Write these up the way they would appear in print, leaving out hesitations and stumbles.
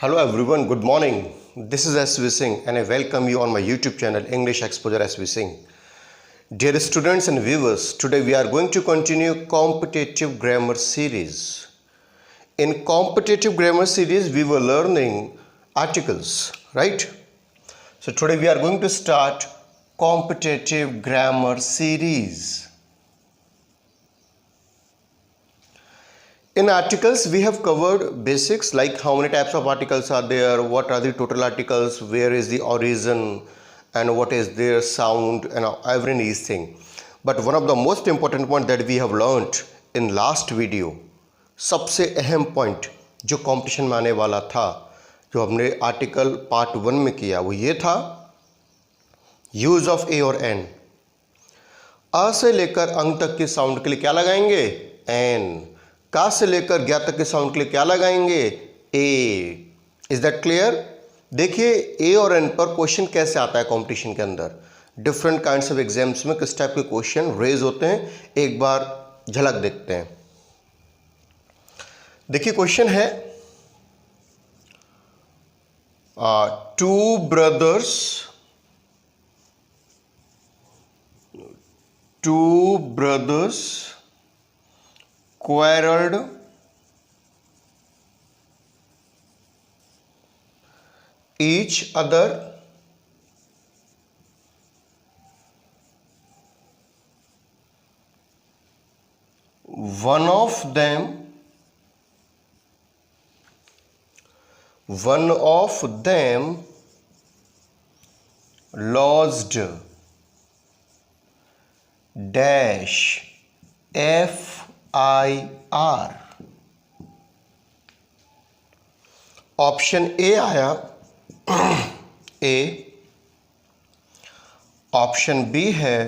Hello everyone, good morning. This is SV Singh and I welcome you on my YouTube channel English Exposure SV Singh. Dear students and viewers, today we are going to continue competitive grammar series. In competitive grammar series we were learning articles, right? So today we are going to start competitive grammar series. In articles, we have covered basics like how many types of articles are there, what are the total articles, where is the origin, and what is their sound, and every niche thing. But one of the most important point that we have learned in last video, सबसे अहम point जो competition में आने वाला था, जो हमने article part 1 में किया, वो ये था use of a और n. अ से लेकर अंग तक के साउंड के लिए क्या लगाएंगे? n. का से लेकर ज्ञा तक के साउंड के लिए क्या लगाएंगे? ए. Is that clear? देखिए ए और एन पर क्वेश्चन कैसे आता है कंपटीशन के अंदर. डिफरेंट काइंड्स ऑफ एग्जाम्स में किस टाइप के क्वेश्चन रेज होते हैं, एक बार झलक देखते हैं. देखिए क्वेश्चन है two brothers quarreled each other one of them lost dash FIR. Option A आया ए, ऑप्शन बी है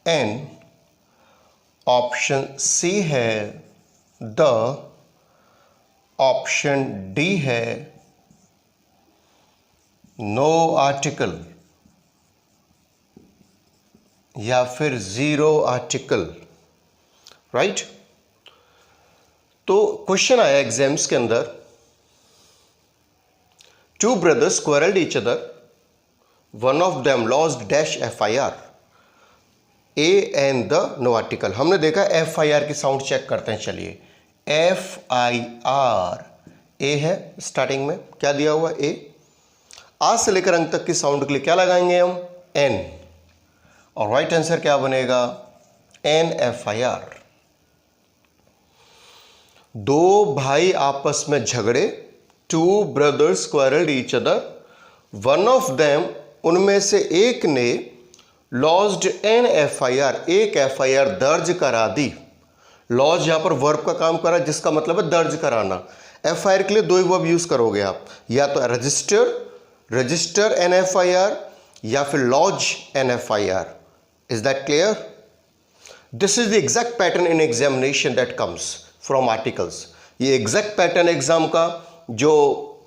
एन, ऑप्शन सी है द, ऑप्शन डी है नो आर्टिकल या फिर जीरो आर्टिकल. राइट? तो क्वेश्चन आया एग्जाम्स के अंदर, two brothers quarrelled each other, one of them lost dash FIR. A and the no article. हमने देखा FIR की साउंड चेक करते हैं. चलिए FIR ए है स्टार्टिंग में, क्या दिया हुआ ए. आ से लेकर अंक तक की साउंड के लिए क्या लगाएंगे हम? एन. और राइट आंसर क्या बनेगा? NFIR. दो भाई आपस में झगड़े, two brothers quarrelled each other, one of them उनमें से एक ने लॉस्ड एन FIR एक FIR दर्ज करा दी. लॉज यहां पर वर्ब का काम करा जिसका मतलब है दर्ज कराना. FIR के लिए दो ही वर्ब यूज करोगे आप, या तो रजिस्टर एन FIR या फिर lodge an FIR. Is that clear? This is the exact pattern in examination that comes from articles. ये एग्जैक्ट पैटर्न एग्जाम का जो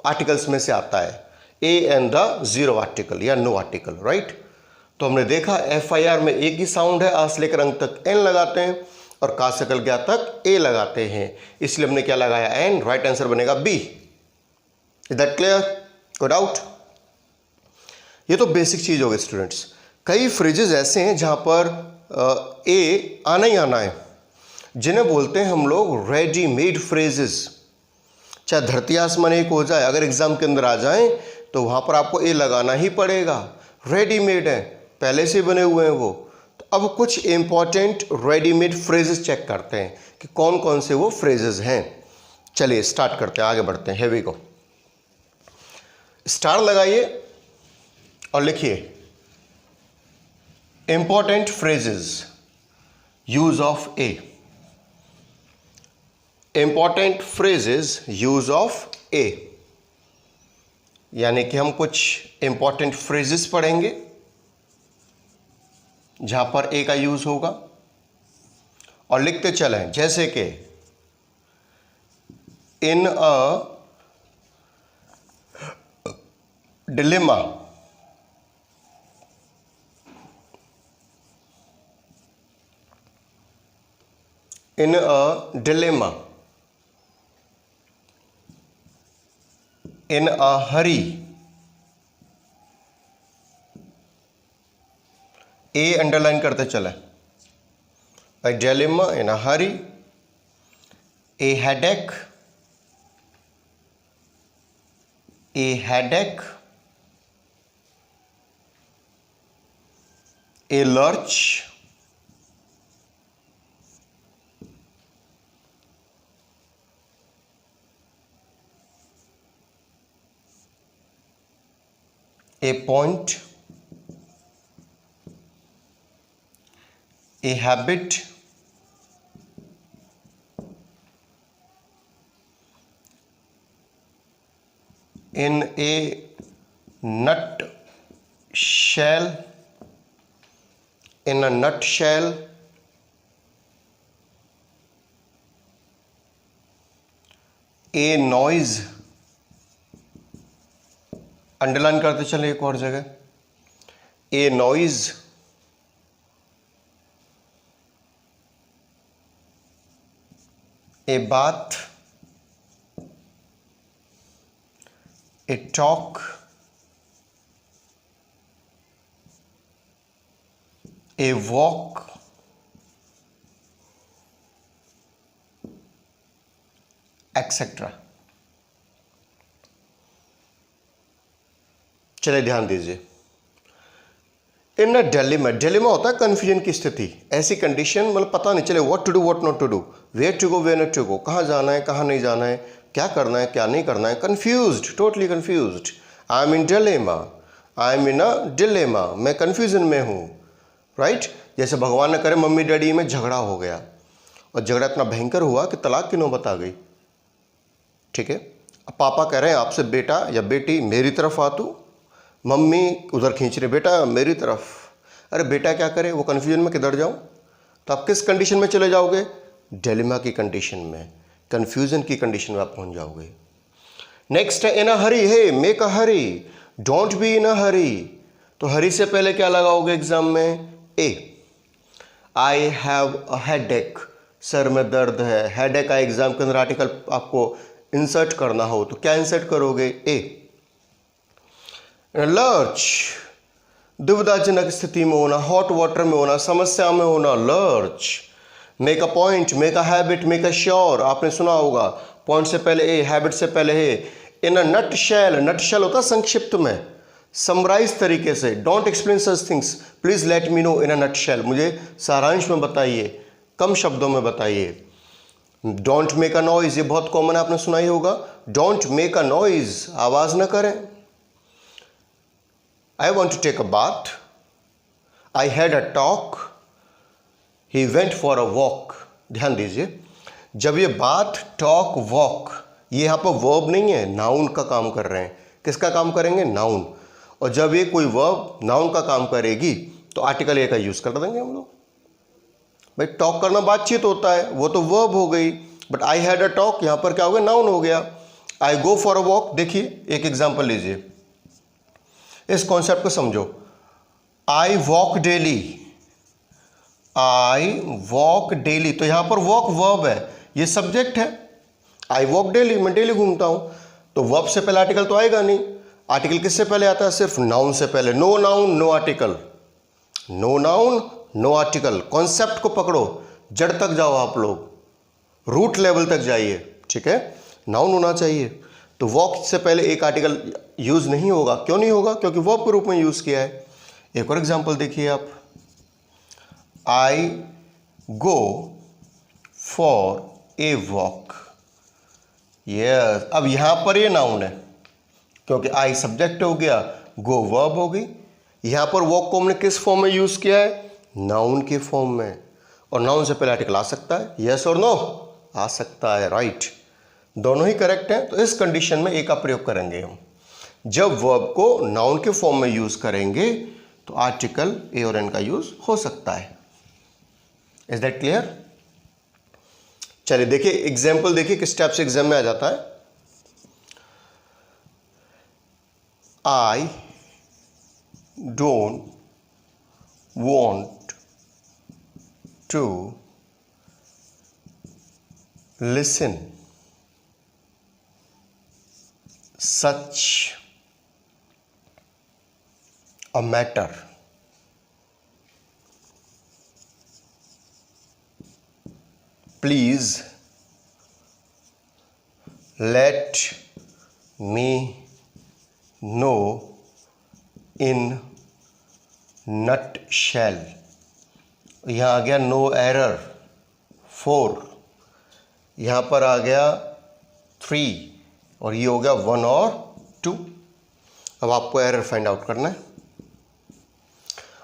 आर्टिकल्स में से आता है, a and the zero article या नो आर्टिकल. राइट? तो हमने देखा FIR में एक ही साउंड है, आ से लेकर अंक तक एन लगाते हैं और का से लेकर ज्ञा तक ए लगाते हैं, इसलिए हमने क्या लगाया? एन. राइट आंसर बनेगा बी. Is that clear? कोई डाउट? ये तो बेसिक चीज हो गई स्टूडेंट्स. कई फ्रेजेस ऐसे हैं जहां पर ए आना ही आना है, जिन्हें बोलते हैं हम लोग रेडीमेड फ्रेजेस. चाहे धरती आसमान एक हो जाए, अगर एग्जाम के अंदर आ जाएं तो वहां पर आपको ए लगाना ही पड़ेगा. रेडीमेड है, पहले से बने हुए हैं वो. तो अब कुछ इंपॉर्टेंट रेडीमेड फ्रेजेस चेक करते हैं कि कौन कौन से वो फ्रेजेस हैं. चलिए स्टार्ट करते हैं, आगे बढ़ते हैं. Here we go. स्टार लगाइए और लिखिए important phrases use of a. Important phrases use of a, यानी कि हम कुछ इंपॉर्टेंट फ्रेजेस पढ़ेंगे जहां पर ए का यूज होगा और लिखते चलें. जैसे कि इन a dilemma, in a Hari, A underline करते चले, a dilemma in a hurry, a headache, a headache, a lurch, a point, a habit, in a nut shell, in a nutshell, a noise, underline करते चले एक और जगह, ए noise, ए बात, ए talk, a walk, etcetera. चलिए ध्यान दीजिए, इन अ डिलेमा होता है कंफ्यूजन की स्थिति, ऐसी कंडीशन मतलब पता नहीं चले what to do what not to do, where to go where not to go, कहाँ जाना है कहाँ नहीं जाना है, क्या करना है क्या नहीं करना है, confused, totally confused. I am in dilemma, I am in a dilemma, मैं कंफ्यूजन में हूँ, राइट। जैसे भगवान न करे मम्मी डैडी में झगड़ा हो गया और झगड़ा इतना भयंकर हुआ कि तलाक की नौबत आ गई, ठीक है। अब पापा कह रहे हैं आपसे बेटा या बेटी मेरी तरफ आ तू, मम्मी उधर खींच रहे बेटा मेरी तरफ, अरे बेटा क्या करे, वो कन्फ्यूजन में किधर जाऊं, तो आप किस कंडीशन में चले जाओगे, डिलेमा की कंडीशन में, कन्फ्यूजन की कंडीशन में आप पहुंच जाओगे। नेक्स्ट है in a hurry, he make a hurry, don't be in a hurry, तो हरी से पहले क्या लगाओगे एग्जाम में, a. I have a headache, सर में दर्द है, हेडेक का एग्जाम के अंदर आर्टिकल आपको इंसर्ट करना हो तो क्या इंसर्ट करोगे, ए। लर्च, दुविधाजनक स्थिति में होना, हॉट वाटर में होना, समस्या में होना, lurch. Make a point, make a habit, make a sure, आपने सुना होगा, पॉइंट से पहले ए, हैबिट से पहले ए। इन a nut shell, nut shell होता संक्षिप्त में, समराइज तरीके से, don't explain such things, please let me know in a nutshell, मुझे सारांश में बताइए, कम शब्दों में बताइए। डोंट मेक अ नॉइज, ये बहुत कॉमन है, आपने सुना ही होगा, डोंट मेक अ नॉइज, आवाज ना करें। I want to take a bath. I had a talk. He went for a walk. ध्यान दीजिए, जब ये बात, टॉक, वॉक, ये यहाँ पर वर्ब नहीं है, नाउन का काम कर रहे हैं। किसका काम करेंगे, नाउन। और जब ये कोई वर्ब नाउन का काम करेगी तो आर्टिकल ए का यूज कर देंगे हम लोग। भाई टॉक करना बातचीत होता है, वो तो वर्ब हो गई, but I had a talk यहाँ पर क्या हो गया, नाउन हो गया। आई गो फॉर अ वॉक, देखिए एक एग्जाम्पल लीजिए, इस कॉन्सेप्ट को समझो। I walk daily, I walk daily, तो यहां पर वॉक वर्ब है, ये सब्जेक्ट है। आई वॉक डेली, मैं डेली घूमता हूं, तो वर्ब से पहले आर्टिकल तो आएगा नहीं। आर्टिकल किससे पहले आता है, सिर्फ नाउन से पहले। No noun no article, no noun no article. Concept को पकड़ो, जड़ तक जाओ आप लोग, रूट लेवल तक जाइए, ठीक है। नाउन होना चाहिए, तो वॉक से पहले एक आर्टिकल यूज नहीं होगा। क्यों नहीं होगा, क्योंकि वर्ब के रूप में यूज किया है। एक और एग्जांपल देखिए आप, I go for a walk, yes. अब यहां पर ये नाउन है, क्योंकि आई सब्जेक्ट हो गया, गो वर्ब हो गई। यहां पर वॉक को हमने किस फॉर्म में यूज किया है, नाउन के फॉर्म में, और नाउन से पहले आर्टिकल आ सकता है, यस और नो, आ सकता है, राइट, दोनों ही करेक्ट हैं। तो इस कंडीशन में ए का प्रयोग करेंगे हम, जब वर्ब को नाउन के फॉर्म में यूज करेंगे तो आर्टिकल ए और एन का यूज हो सकता है। Is that clear. चलिए देखिए एग्जाम्पल, देखिए किस टाइप से एग्जाम में आ जाता है। I don't want to listen such a matter. Please let me know in nutshell. यहाँ आ गया नो एरर 4, यहाँ पर आ गया 3 और ये हो गया 1 और 2. अब आपको एरर फाइंड आउट करना है.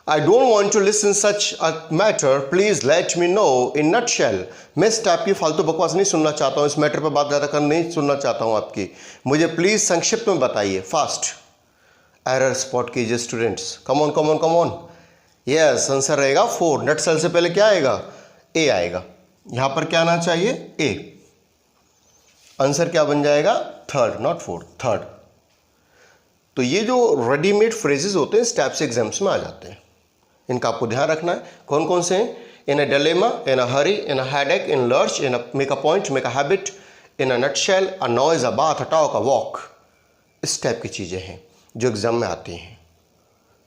I don't want to listen such a matter. Please let me know in nutshell. मैं इस टाइप की फालतू बकवास नहीं सुनना चाहता हूँ. इस मैटर पर बात ज़्यादा करना नहीं सुनना चाहता हूँ आपकी. मुझे प्लीज़ संक्षिप्त में बताइए. फास्ट एरर स्पॉट कीजिए students. Come on come on come on. Yes, answer रहेगा 4. नटशेल से पहले क्या आएगा? ए आएगा. यहाँ पर क्या आना चाहिए? ए. आंसर क्या बन जाएगा? 3rd, not 4th, 3rd. तो ये जो रेडीमेड फ्रेजेस होते हैं इस टाइप से एग्जाम्स में आ जाते हैं. इनका आपको ध्यान रखना है. कौन कौन से हैं? In a dilemma, in a hurry, in a headache, in lurch, in a make a point, make a habit, in a nutshell, a noise, a bath, a talk, a walk. इस टाइप की चीज़ें हैं जो exam में आती हैं.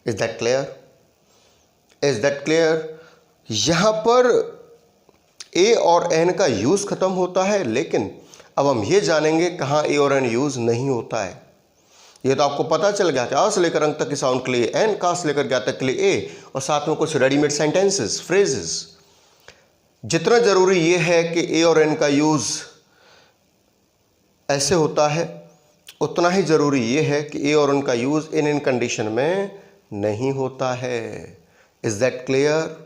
Is that clear? Is that clear? यहाँ पर ए और एन का यूज़ खत्म होता है, लेकिन अब हम ये जानेंगे कहाँ ए और एन यूज़ नहीं होता है. ये तो आपको पता चल गया कि आ से लेकर अंक तक के साउंड के लिए एन, का से लेकर गया तक के लिए ए, और साथ में कुछ रेडीमेड सेंटेंसेस, फ्रेजेस. जितना ज़रूरी ये है कि ए और एन का यूज़ ऐसे होता है, उतना ही ज़रूरी ये है कि ए और एन का यूज़ इन कंडीशन में नहीं होता है. Is that clear?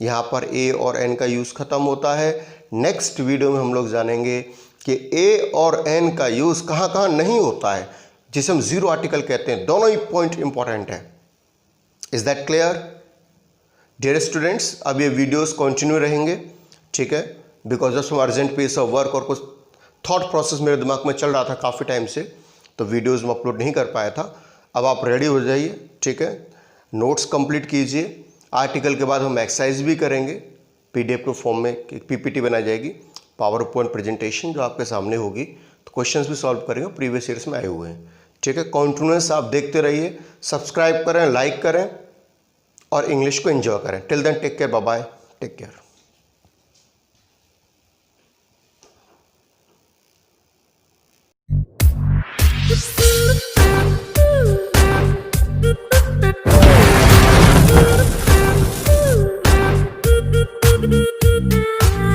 यहाँ पर ए और एन का यूज़ ख़त्म होता है. नेक्स्ट वीडियो में हम लोग जानेंगे कि ए और एन का यूज़ कहाँ कहाँ नहीं होता है, जिसे हम जीरो आर्टिकल कहते हैं. दोनों ही पॉइंट इंपॉर्टेंट है. Is that clear dear students? अब ये वीडियोस कंटिन्यू रहेंगे, ठीक है, because of some urgent piece of work और कुछ थॉट प्रोसेस मेरे दिमाग में चल रहा था काफ़ी टाइम से, तो वीडियोस में अपलोड नहीं कर पाया था. अब आप रेडी हो जाइए, ठीक है. नोट्स कंप्लीट कीजिए. आर्टिकल के बाद हम एक्सरसाइज भी करेंगे. पीडीएफ के फॉर्म में एक पीपीटी बनाई जाएगी, पावर पॉइंट प्रेजेंटेशन जो आपके सामने होगी. तो क्वेश्चंस भी सॉल्व करेंगे, प्रीवियस ईयर्स में आए हुए हैं, ठीक है. कॉन्टिन्यूस आप देखते रहिए, सब्सक्राइब करें, लाइक करें और इंग्लिश को एंजॉय करें. Till then take care, bye bye, take care.